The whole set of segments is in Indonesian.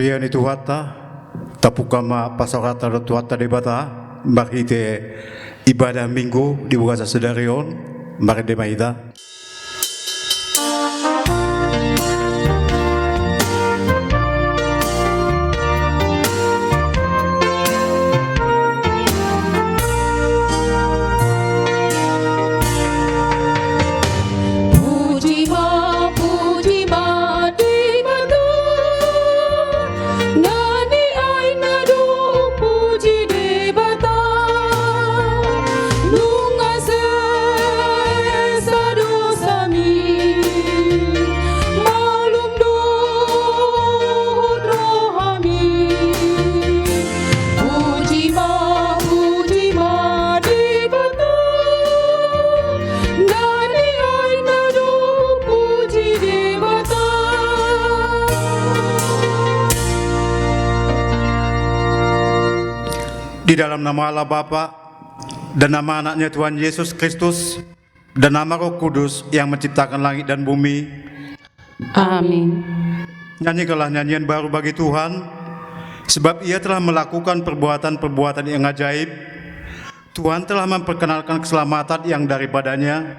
Priani Tuhata, tapukama pasarata do Tuhata debata, marite ibadah minggu di Bugasa Sedarion, marite maida. Di dalam nama Allah Bapa dan nama anaknya Tuhan Yesus Kristus dan nama Roh Kudus yang menciptakan langit dan bumi. Amin. Nyanyikanlah nyanyian baru bagi Tuhan, sebab Ia telah melakukan perbuatan-perbuatan yang ajaib. Tuhan telah memperkenalkan keselamatan yang daripadanya,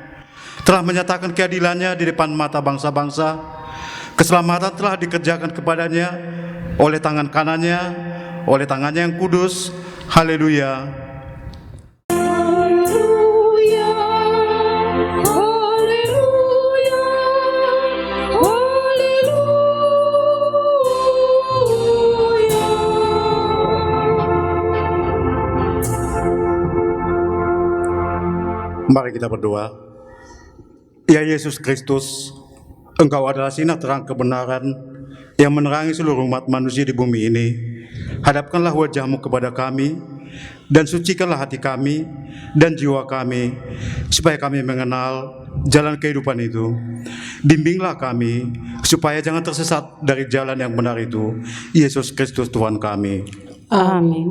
telah menyatakan keadilannya di depan mata bangsa-bangsa. Keselamatan telah dikerjakan kepadanya oleh tangan kanannya, oleh tangannya yang kudus. Haleluya. Haleluya. Haleluya. Haleluya. Mari kita berdoa. Ya Yesus Kristus, Engkau adalah sinar terang kebenaran yang menerangi seluruh umat manusia di bumi ini. Hadapkanlah wajah-Mu kepada kami, dan sucikanlah hati kami dan jiwa kami, supaya kami mengenal jalan kehidupan itu. Bimbinglah kami, supaya jangan tersesat dari jalan yang benar itu. Yesus Kristus Tuhan kami. Amin.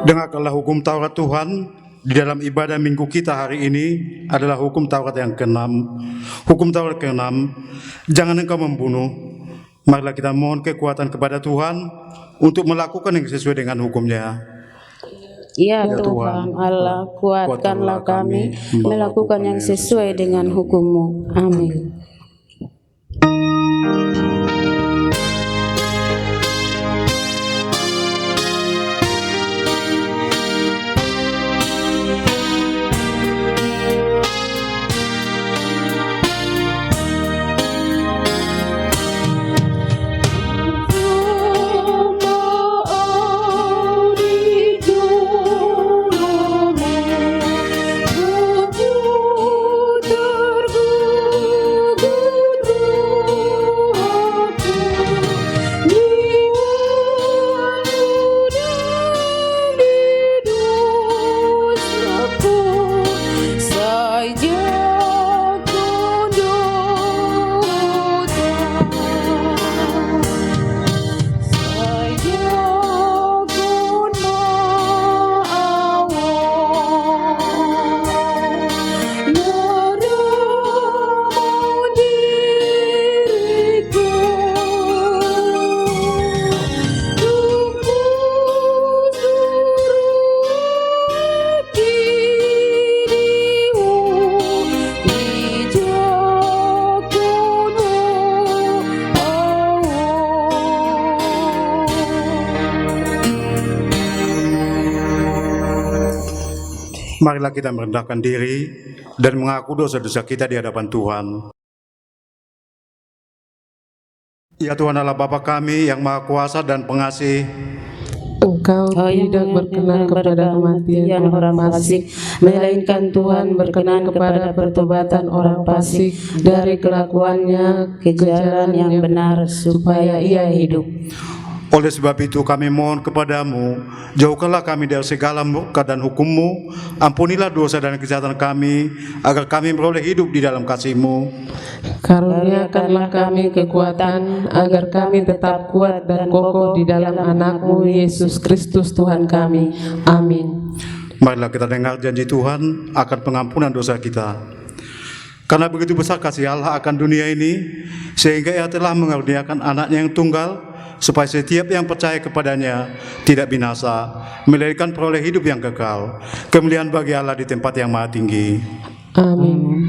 Dengarkanlah hukum Taurat Tuhan di dalam ibadah minggu kita hari ini adalah hukum Taurat yang ke-6. Hukum Taurat ke-6, jangan engkau membunuh. Marilah kita mohon kekuatan kepada Tuhan untuk melakukan yang sesuai dengan hukumnya. Ya Tuhan Allah, kuatkanlah kami melakukan yang sesuai dengan hukum-Mu. Amin. Tergugur Marilah kita merendahkan diri dan mengaku dosa-dosa kita di hadapan Tuhan. Ya Tuhan Allah Bapa kami yang Maha Kuasa dan Pengasih, Engkau tidak berkenan kepada kematian orang fasik, melainkan Tuhan berkenan kepada pertobatan orang fasik dari kelakuannya ke jalan yang benar supaya ia hidup. oleh sebab itu kami mohon kepadamu, jauhkanlah kami dari segala murka dan hukum-Mu, ampunilah dosa dan kejahatan kami, agar kami beroleh hidup di dalam kasih-Mu. Karuniakanlah kami kekuatan, agar kami tetap kuat dan kokoh di dalam Anak-Mu Yesus Kristus Tuhan kami. Amin. Marilah kita dengar janji Tuhan akan pengampunan dosa kita. Karena begitu besar kasih Allah akan dunia ini, sehingga Ia telah mengaruniakan Anaknya yang tunggal, supaya setiap yang percaya kepadanya tidak binasa, melainkan peroleh hidup yang kekal. Kemuliaan bagi Allah di tempat yang maha tinggi. Amin.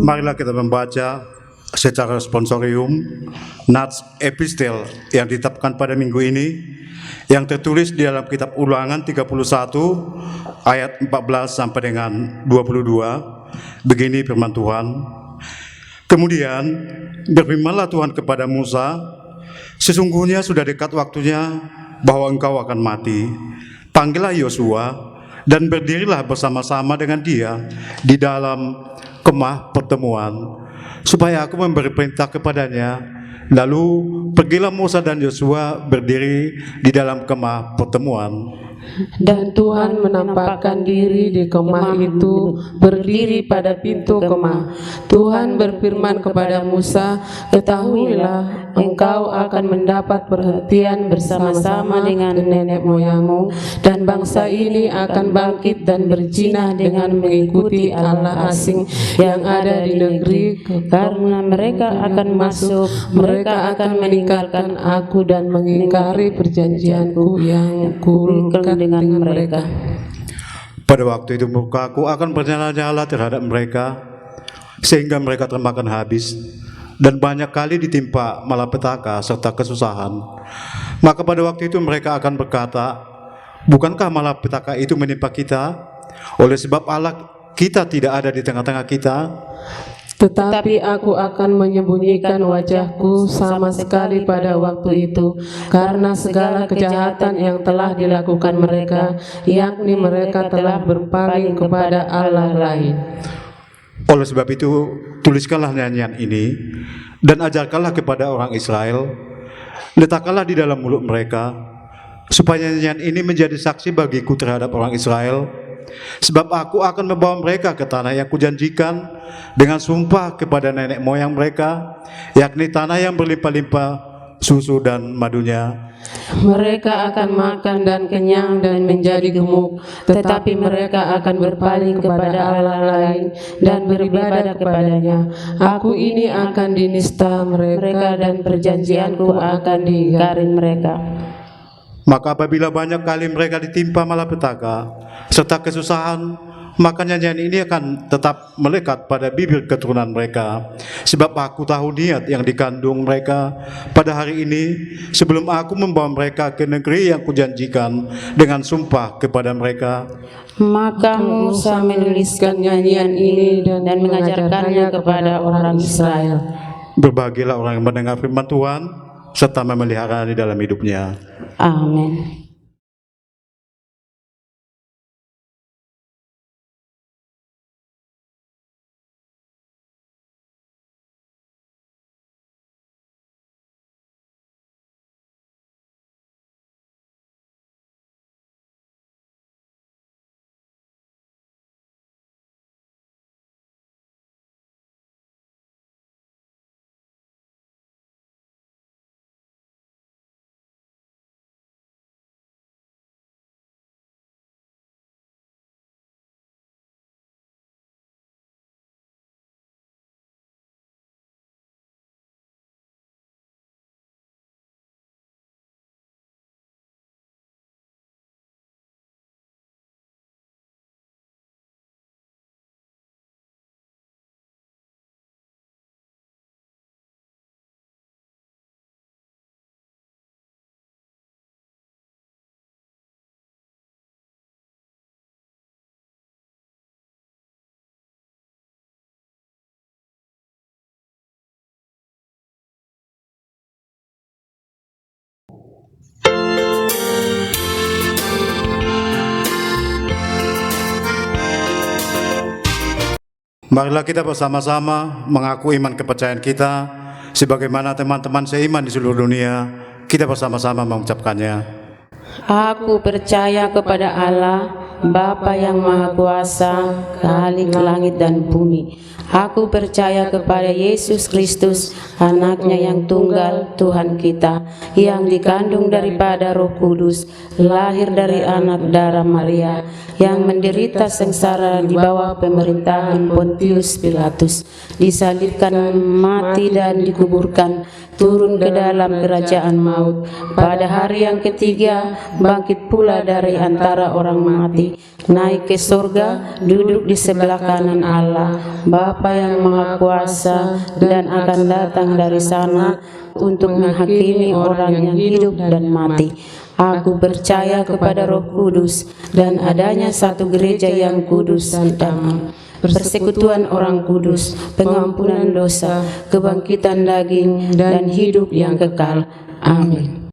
Marilah kita membaca secara sponsorium Nats Epistel yang ditetapkan pada minggu ini, yang tertulis di dalam kitab Ulangan 31 ayat 14 sampai dengan 22. Begini firman Tuhan. Kemudian berfirmanlah Tuhan kepada Musa, sesungguhnya sudah dekat waktunya bahwa engkau akan mati. Panggillah Yosua dan berdirilah bersama-sama dengan dia di dalam kemah pertemuan, supaya aku memberi perintah kepadanya. Lalu pergilah Musa dan Yosua berdiri di dalam kemah pertemuan. Dan Tuhan menampakkan diri di kemah itu, berdiri pada pintu kemah. Tuhan berfirman kepada Musa, ketahuilah, engkau akan mendapat perhentian bersama-sama dengan nenek moyangmu, dan bangsa ini akan bangkit dan berjinah dengan mengikuti Allah asing yang ada di negeri, Karena mereka akan masuk, mereka akan meninggalkan aku dan mengingkari perjanjianku yang kuberikan dengan mereka. Pada waktu itu murkaku akan bernyala-nyala terhadap mereka, sehingga mereka termakan habis, dan banyak kali ditimpa malapetaka serta kesusahan. Maka pada waktu itu mereka akan berkata, bukankah malapetaka itu menimpa kita? Oleh sebab Allah kita tidak ada di tengah-tengah kita. Tetapi aku akan menyembunyikan wajahku sama sekali pada waktu itu, karena segala kejahatan yang telah dilakukan mereka, yakni mereka telah berpaling kepada Allah lain. Oleh sebab itu, tuliskanlah nyanyian ini dan ajarkanlah kepada orang Israel, letakkanlah di dalam mulut mereka, supaya nyanyian ini menjadi saksi bagiku terhadap orang Israel. Sebab aku akan membawa mereka ke tanah yang kujanjikan dengan sumpah kepada nenek moyang mereka, yakni tanah yang berlimpah-limpah susu dan madunya. Mereka akan makan dan kenyang dan menjadi gemuk, tetapi mereka akan berpaling kepada Allah lain dan beribadah kepadanya. Aku ini akan dinista mereka dan perjanjianku akan diingkari mereka. Maka apabila banyak kali mereka ditimpa malapetaka serta kesusahan, maka nyanyian ini akan tetap melekat pada bibir keturunan mereka. Sebab aku tahu niat yang dikandung mereka pada hari ini, sebelum aku membawa mereka ke negeri yang kujanjikan dengan sumpah kepada mereka. Maka Musa menuliskan nyanyian ini dan mengajarkannya kepada orang Israel. Berbahagialah orang yang mendengar firman Tuhan serta memeliharanya di dalam hidupnya. Amin. Marilah kita bersama-sama mengaku iman kepercayaan kita sebagaimana teman-teman seiman di seluruh dunia. Kita bersama-sama mengucapkannya. Aku percaya kepada Allah, Bapa yang Maha Kuasa, Khalik langit dan bumi. Aku percaya kepada Yesus Kristus, anaknya yang tunggal, Tuhan kita, yang dikandung daripada Roh Kudus, lahir dari anak darah Maria, yang menderita sengsara di bawah pemerintahan Pontius Pilatus, disalibkan, mati dan dikuburkan, turun ke dalam kerajaan maut. Pada hari yang ketiga, bangkit pula dari antara orang mati, naik ke surga, duduk di sebelah kanan Allah, Bapa yang Maha Kuasa, dan akan datang dari sana untuk menghakimi orang yang hidup dan mati. Aku percaya kepada Roh Kudus dan adanya satu gereja yang kudus dan damai, persekutuan orang kudus, pengampunan dosa, kebangkitan daging, dan hidup yang kekal. Amin.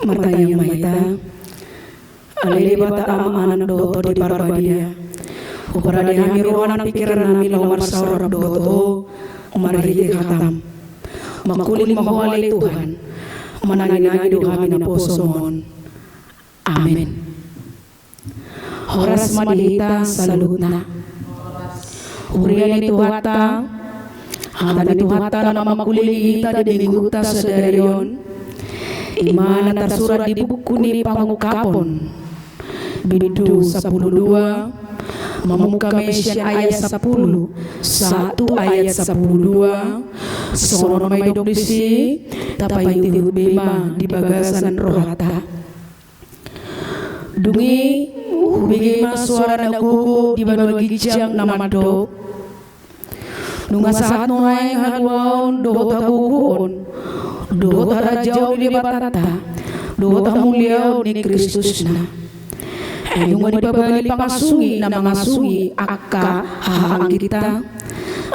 Mata yang mahita, alili bata anak doto di parbadia. Uparada nami ruanan pikiran nami lawar saurab doto, umarije khatam. Makulin mahwali Tuhan, mananginagi duhami na posomon. Amin. Horas madihita salutna. Uriani tuhata, hadani tuhata nama makulili hita di mingguta sedarion. Imana tersurat di buku ni pangukapon Bidu 10:2 Memuka Mesian ayat 10 1 ayat 10:2 Sono may doblisi Tapay tihu bema di bagasan rohata Dungi Bigima suara nagugu di badwagi gijang namado Nunga saat noay halwaon dohota guguon Dohota rajau di batata Dohota mulia ni Kristus na Nunga di pabali pangasungi na mangasungi akka haang kita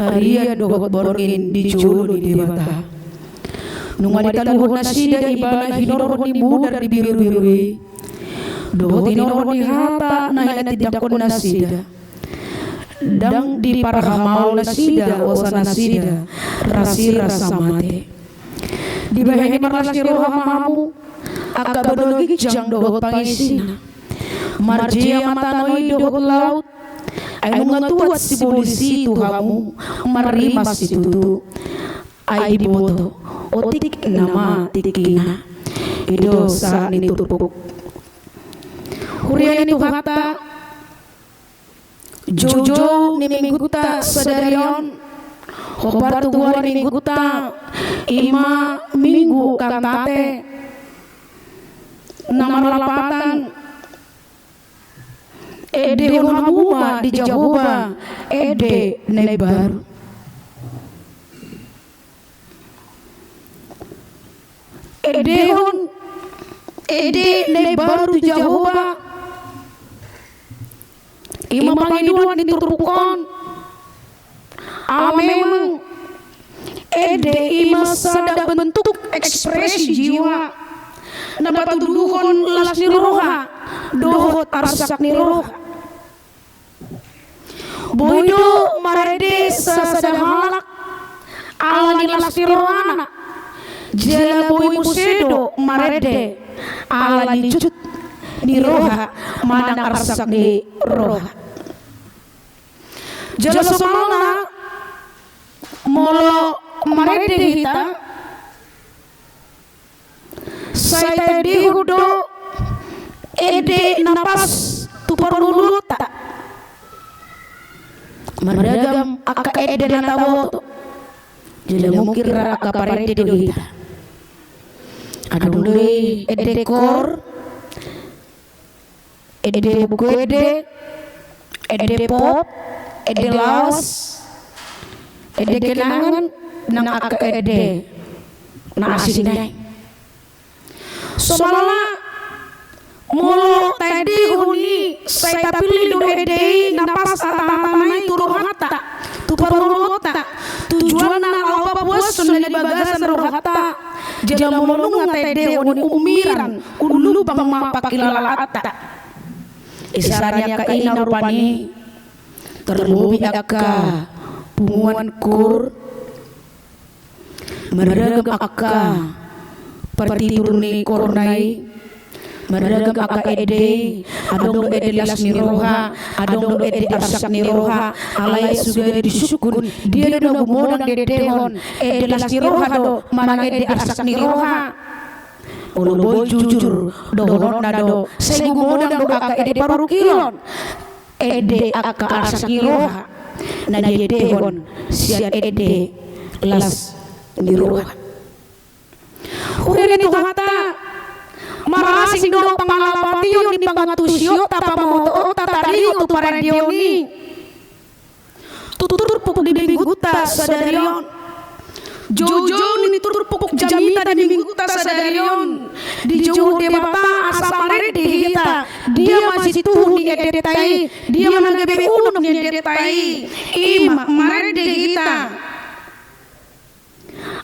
Aria dohot borgin di julu di bata Nunga di taluhot na sida ibala hinorot ni muda di biru-birui Dohot hinorot ni hata na inatidakon na sida Dang di parahamau na sida osa na sida Rasi rasa mati Di bahani marlas ni roha mahamu Akka badogi jang dohot pangisina Marjia matanoi dohot laut Ay mungatuat si polisi tuhamu Marimas itu Ay diboto Otik nama tikina Ido saat nitupuk Hurian itu kata Jojo ni mingguta sadarion Hobar tuwar ni mingguta Ima minggu kantate Nama lapatan Ede honabuma di Jahoba Ede nebar Ede nebar di Jahoba Ima pangiduan diturpukon memang Ede ima sada bentuk ekspresi jiwa na patuduhon las ni roha dohot arsak ni roha boydo marede sada halak ala ni las ni rohana jela boy musedo marede ala ni cut ni roha manang arsak ni roha jala semalna molo marede hita saya dihudo ede napas tu peruluta meragam aka ede natawo jadi mungkin raka parede do hita adung doi ede kor ede buku ede pop ede laos ede kenangan nang aka ede na asinay somala molo tadi huni saya pilih do ede napas atanay turun hata tu parulota tujuan nang apa puas sunay bagasan rohata jam molong tadi huni umiran ulu bang mapakilalata isaranya ka ina rupani terlebih aka punguan kur meragam aka partiturni kornai meragam aka ede adong do ede las niroha adong do ede arsak niroha alay sudah disukun dia do gumodang dedehon ede las niroha do manang ede arsak niroha uluboy jujur dohon nado saya gumodang do aka ede parukilon ede aka arsak niroha na dedehon sian ede las niroha Uri itu kata marasing do pangalapatiyo ni pangatusyo tapamoto tatariyo tu paradioni tutur pupuk di mingguta sadarion jojo ni tutur pupuk jamita di mingguta sadarion di jauh de mata asa marede hita dia masih tuh ni edetai dia managabe unuk ni edetai ima marede hita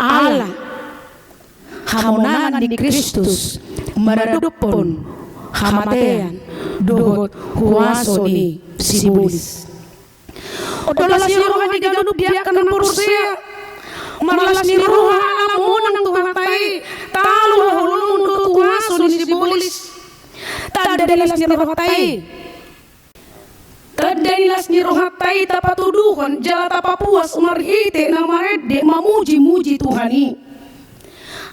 Allah hamonangan di Kristus meredupun hamatean dohot huaso ni sibulis odolas ni roha di ganup dia akan porsia malas ni roha alamonang Tuhan tai talu hulung do huaso ni sibulis tadalas ni roha tai tadalas ni roha tai tapatuduhan jala tapapuas marhite na marede mamuji-muji Tuhani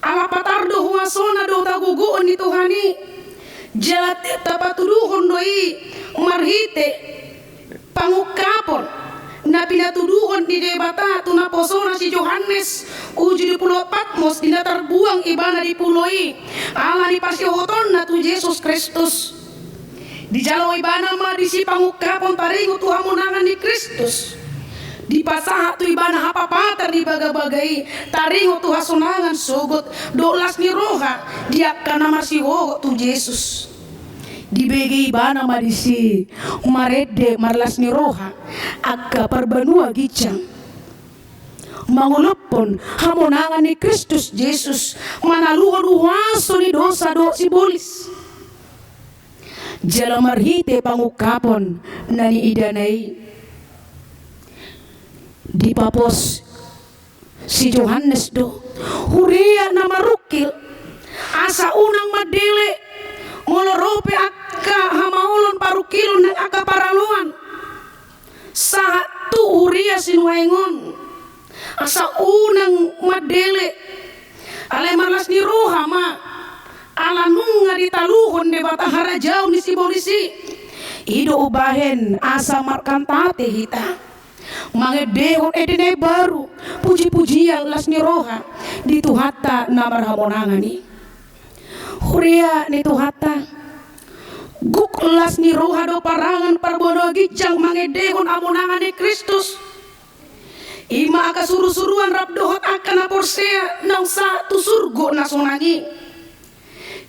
ala patardo huasona do taguguon ni Tuhani jalat tapatuduhon doi marhite pangukapon na pinatuduhon di debata tunaposona si Yohanes uji di pulau Patmos dina terbuang ibana di puloi ala ni pasihoton na tu Yesus Kristus di jalo ibana ma di si pangukapon paringu Tuhan munangan di Kristus di pasaha tu ibana apa patar di bagai-bagai taringo tu hasunangan sogot dolas ni roha dia kana marsiho tu Yesus di bege ibana madisi marede marlas ni roha akka perbanua gicang mangulupon hamonangan ni Kristus Yesus manaluho duhaso ni dosa do si bolis jala marhite pangukapon nani idanai di papos si Yohanes do huria nama rukil asa unang madele molorope akka hamaulon parukilon nang akka paraluan satu huria sinuengon asa unang madele ale malas ni roha ma ala nunga ditaluhon de batahara jauh ni si polisi ido ubahen asa markantate hita mangedehon edene baru puji-pujian las ni roha di tuhata namar hamonangani huria ni tuhata guk las ni roha do parangan parbodo gijang mangedehon amonangani Kristus ima aka suru-suruan rabdohot akan aporsea nang satu surgo nasonangi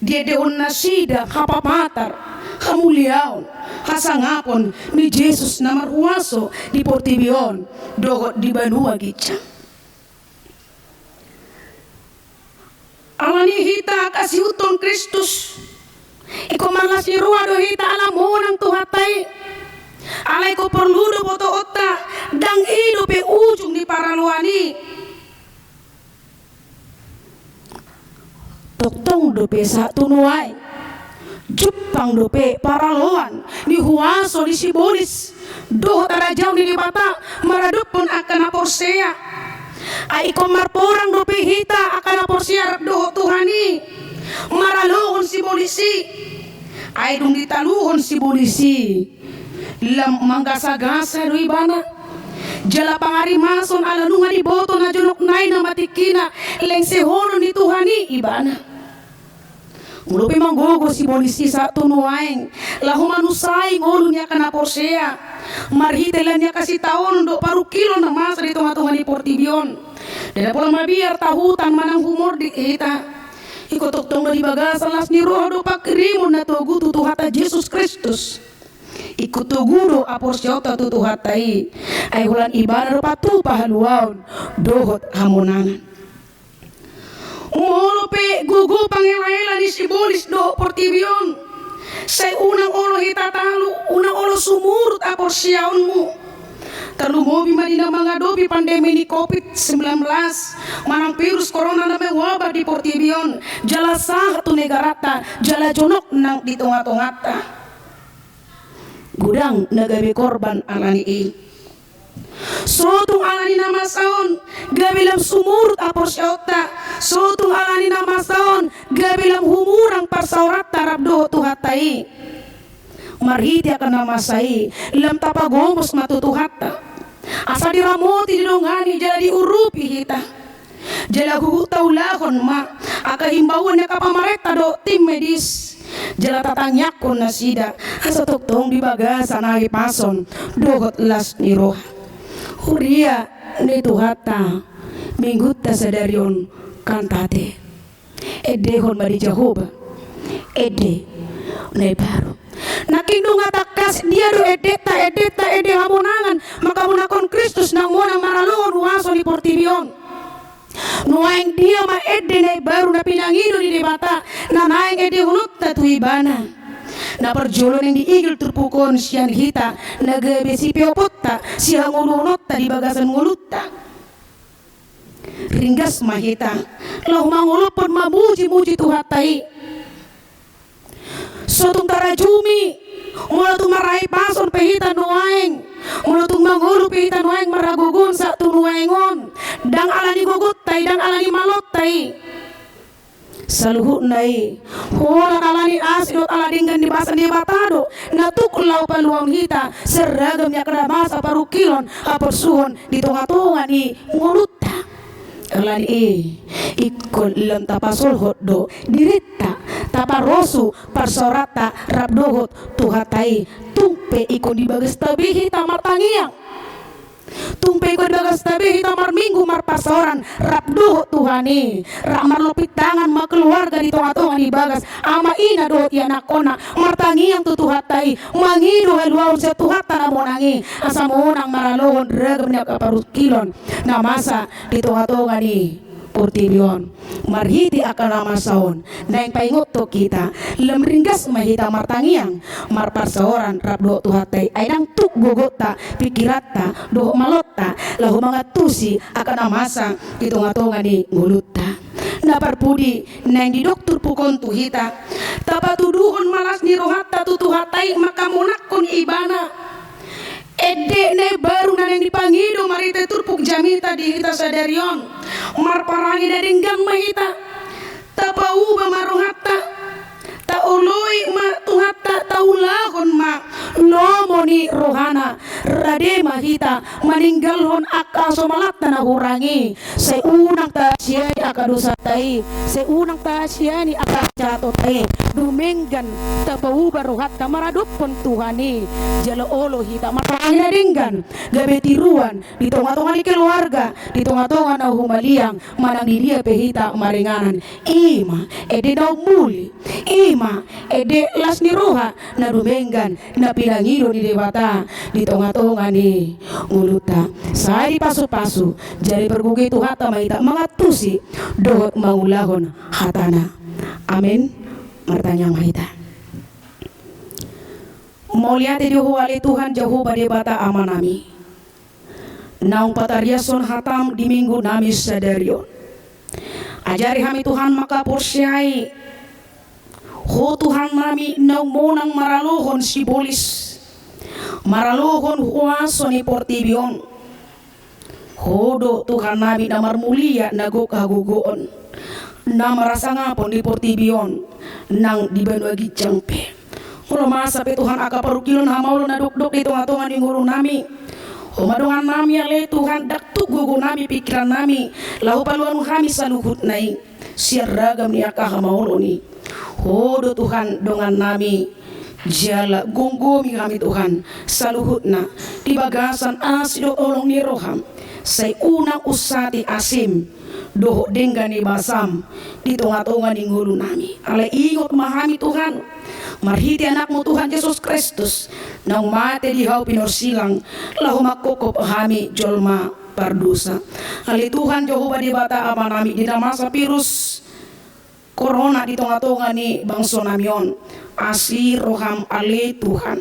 dia dehon nasida hapapatar hamuliaon hasangapon ni Yesus namar huaso di portibion dohot di banua gica alani hita kasih utong Kristus iko malas ni ruwa do hita alamonang tuhatai alay ko perlu do boto otta dang ido pe ujung di paraluani toktong do pe satu nuai Jepang dope paraloan ni huaso di sibolis doh tarajau ni libata maradupun akan aporsea Ay komar porang dope hita akan porsiarap doho Tuhani. Maralohon si polisi. Ay dong ditaluhon si polisi. Lam manggasagasa do ibana. Jala pangarimason ala nunga di boto na junok nai na matikina leng sehono ni Tuhani ibana. Mulupi manggogo si polisi sa tunuaing lahu manusaing olu niya kana porsea marhitelan niya kasi taon do paru kilo na masa dito nga ni Portibion dada pulang mabiar tahutan manang humor di kita ikotok-tong di bagasan las ni roh do pakrimun na togu tutuhata Jesus Kristus ikutugudo aporsyota tutuhatai ay hulan ibana do patu pahaluaon dohot hamonangan. Umolo pe gugu pangela-ela di sibolis do Portibion. Say unang olo hitatalu, unang olo sumurut apor siyaunmu. Talumobi madina mga dobi pandemi ni COVID-19. Manang virus corona na may wabah di Portibion. Jala sah tu negarata, jala jonok nang ditunga-tungata. Gudang nagabi korban alani Sotung alani nama saon gabilang sumurut apor syauta sotung alani nama saon gabilang humurang parsaurat tarap doho tuhatai marhiti akan nama sai lam tapagomos matutuhata asa diramoti didongani jala diurupi hita jala hutaulahon ma aka himbauan ya kapamareta do tim medis jala tatanyakon na sida asa toktong di bagasa nagi pason dohot las ni roh Huria ne tuhata mingguta sadarion kantate edehon bari Jehovah ede ne baru nakindung atakas dia do edeta ede hamonangan maka munakon Kristus nang monang maralon waso di Portibion nuaing dia ma ede ne baru na pinangido di debata na naing ede hunutta tu ibana na perjolon yang diigil terpukon sian hita nagabe si piopota siang ulunotta di bagasan ngulutta ringgas mahita lau mangulupon mamuji-muji tuhatai sotung tarajumi mula tung marai pason pehita nuaing mula tung mangulu pehita nuaing maragugun sa tunuaingon dang alani guguttai dang alani malottai saluhut nai hola alani asidot ala dinggan di basan di batado natuk lau paluang hita seragam ya kena masa parukilon apersuhon di tonga-tonga ni ngulutta alani ikon lam tapasol hotdo dirita taparosu parsorata rabdohot tuhatai tumpe ikon di bagas tabihi tamar tangiang tumpe ko dagas tabi hita mar minggu mar pasoran rabduh Tuhani ramar lupit tangan ma keluarga di tonga-tonga di bagas ama ina do ti anakona martangi yang tutuhatai mangido heluaun sa tuhata na monangi asa monang maralohon ragam niya kaparut kilon na masa di tonga-tonga ni Portibion marhiti akan nama saon naing paingot to kita lemringgas mahita martangiang marparsaoran rabdo tuhatai aidang tuk gogota pikirata do malota lahu mga tusi akan namasa itunga-tunga ni ngulutta na parpudi naing di dokter pukon tuhita tapatuduhon malas ni rohata tutuhatai makamunakon ibana ede ne baru na yang dipangido marita turpuk jamita di hita sadarion marparangi dari gang mahita tapau ba marohata tauloi ma tuhata taulahon ma lomoni rohana rade mahita maninggalhon aka somalata na hurangi seunang tasyani aka dosatai seunang tasyani aka catotai dumenggan tapau ba rohata maradopon Tuhani jalo olo hita marparangi naringgan gabe tiruan di tonga-tonga ni keluarga di tonga-tonga na humaliang manang di dia pehita maringanan ima ede daw muli ima ede las ni roha na dumenggan na pinangido di dewata di tonga-tonga ni nguluta saya di pasu-pasu jadi pergugi tuhata maita mangatusi dohot mangulahon hatana amin martanya mahita mauliate Diyo wali Tuhan jauh pada bata amanami naung patariason hatam di minggu nami sadarion ajari kami Tuhan maka porsyai ho Tuhan nami naung monang maralohon si bolis maralohon huaso ni Portibion Hodo Tuhan nabi namar mulia nago kagugoon. Nama rasa ngapon di portibion nang di Banua Gijang pe. Mula masa pe Tuhan aka parukilon hamaulo na dok di tonga-tonga di ngurung nami. Homadongan nami ale Tuhan daktuk gugu nami pikiran nami. Lahu paluan kami saluhut nai. Siar ragam ni aka hamaulo ni. Hodo Tuhan dongan nami. Jala gonggomi kami Tuhan saluhutna di bagasan asido olong ni roham. Say unang usati asim doho denggani basam di tonga-tonga di ngulu nami. Ale ingot mahami Tuhan. Marhiti anakmu Tuhan Yesus Kristus. Nang mate di hau pinor silang. Lahu makokop hami jolma pardusa. Ale Tuhan Jehovah di bata amanami di masa virus corona di tonga-tonga ni bangso namion. Asli roham ale Tuhan.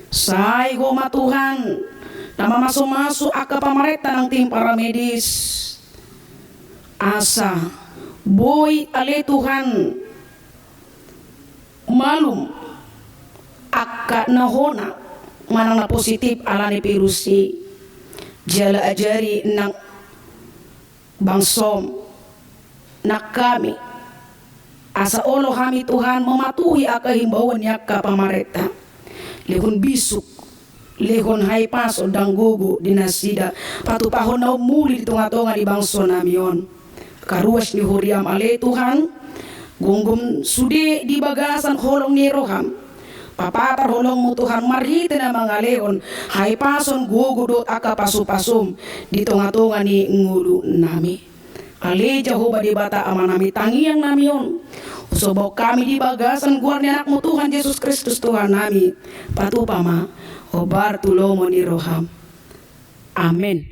Say goma Tuhan. Nama masuk-masuk aka pamareta ng tim para medis. Asa boy ale Tuhan malum akka nahona manang na positif alani virusi jala ajari nang bangsom nak kami asa olo kami Tuhan mematuhi aka himbauan yakka pamareta lehun bisuk lehon hai paso dang gugu dinasida patu pahon na muli di tonga-tonga di bangso namion. Karuas ni huriam ale Tuhan gonggom sude di bagasan holong ni roham papatar holong mu Tuhan marhite na mga leon hai pason gugudot aka pasu-pasum di tonga-tonga ni ngulu nami ale Jehovah di bata amanami tangiang namion usobok kami di bagasan guar ni anakmu Tuhan Yesus Kristus Tuhan nami patupama obar tulomo ni roham amin.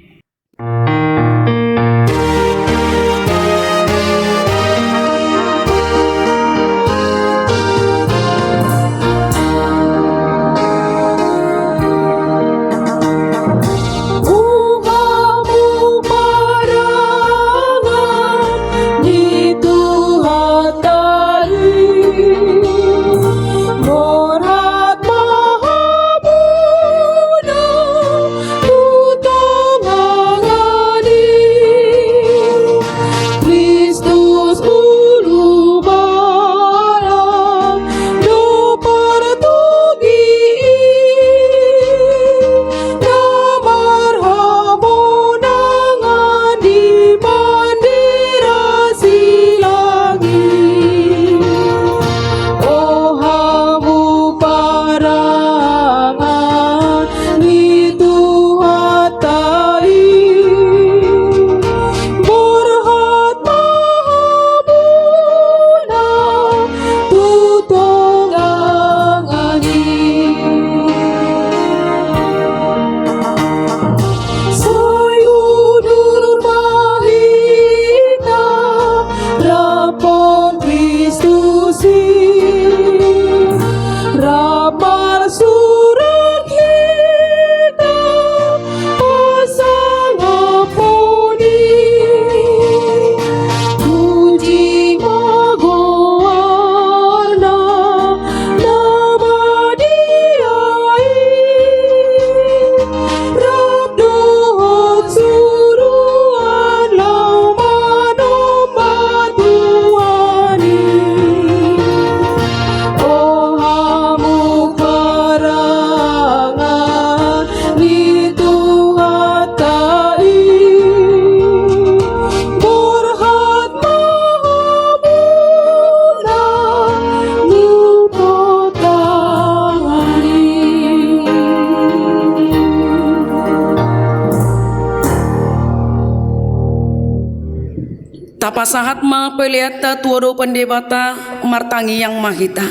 Tapasahat mga peliata tuwado pandebata martangi yang mahita.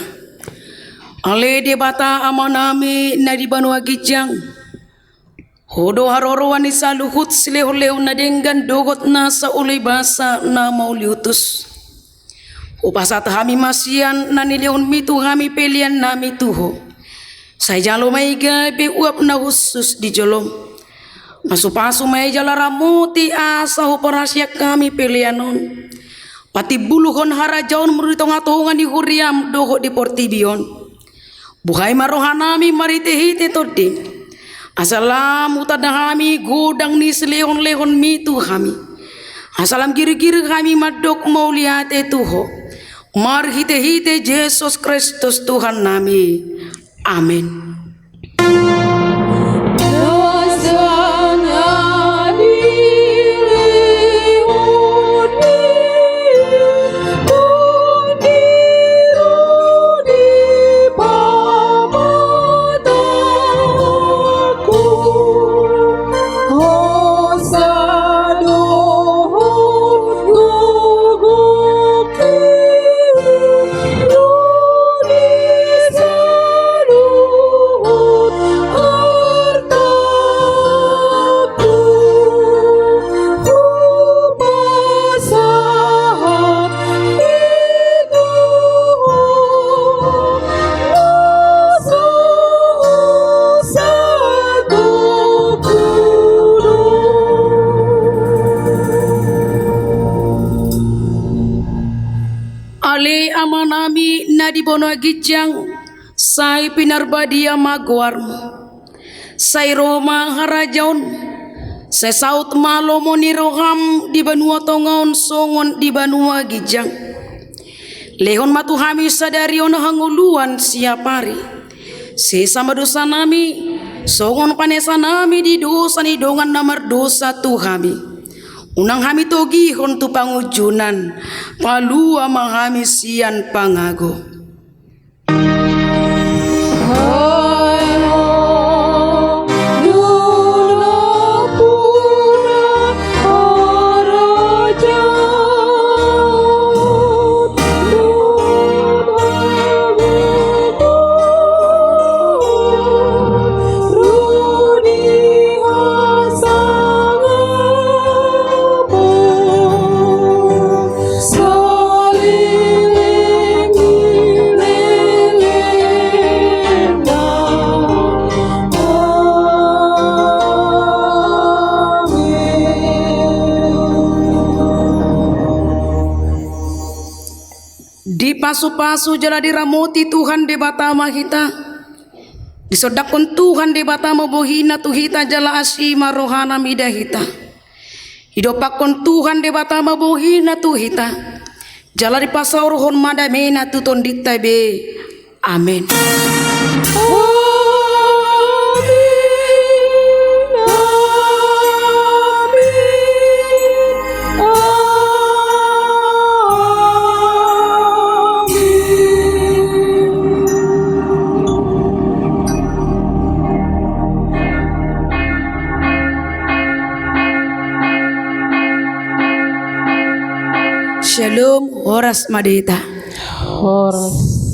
Ale debata amanami na di Banua Gijang. Hodo haroroan ni saluhut silehuleo na denggan dogot na sa ulay basa na mauliutus. Upasat hami masian na nilihon mitu hami pelian nami tuho. Say jalo may gabi uap na husus di jolom. Masupaso may jalaramuti asa operasya kami pelianon. Pati buluhon harajaon muritongatongan di huriam doho di portibion. Buhay marohanami maritehite todi. Asalam utada kami godang ni selehon-lehon mi tu kami. Asalam kiri-kiri kami madok mau lihat Tuho. Mari hite-hite Yesus Kristus Tuhan nami. Amin. Ale amanami nadi bono gijang sai pinarbadia magwarmu sai Roma harajaun sai saut malomo ni roham di banua tongaun songon di banua gijang lehon matu hami sadari ono hanguluan siapari sesama dosa nami songon panesa nami di dosa ni dongan namar dosa tuhami. Unang hami togi hon tu pangujunan palua mahami sian pangago. Di pasu-pasu jala diramoti Tuhan de batama kita. Disodakon Tuhan de batama bohina tuhita jala asima rohana midahita. Hidopakon Tuhan de batama bohina tuhita. Jala di pasau rohon madamena tutondita be. Amin. Shalom, horas madita. Horas.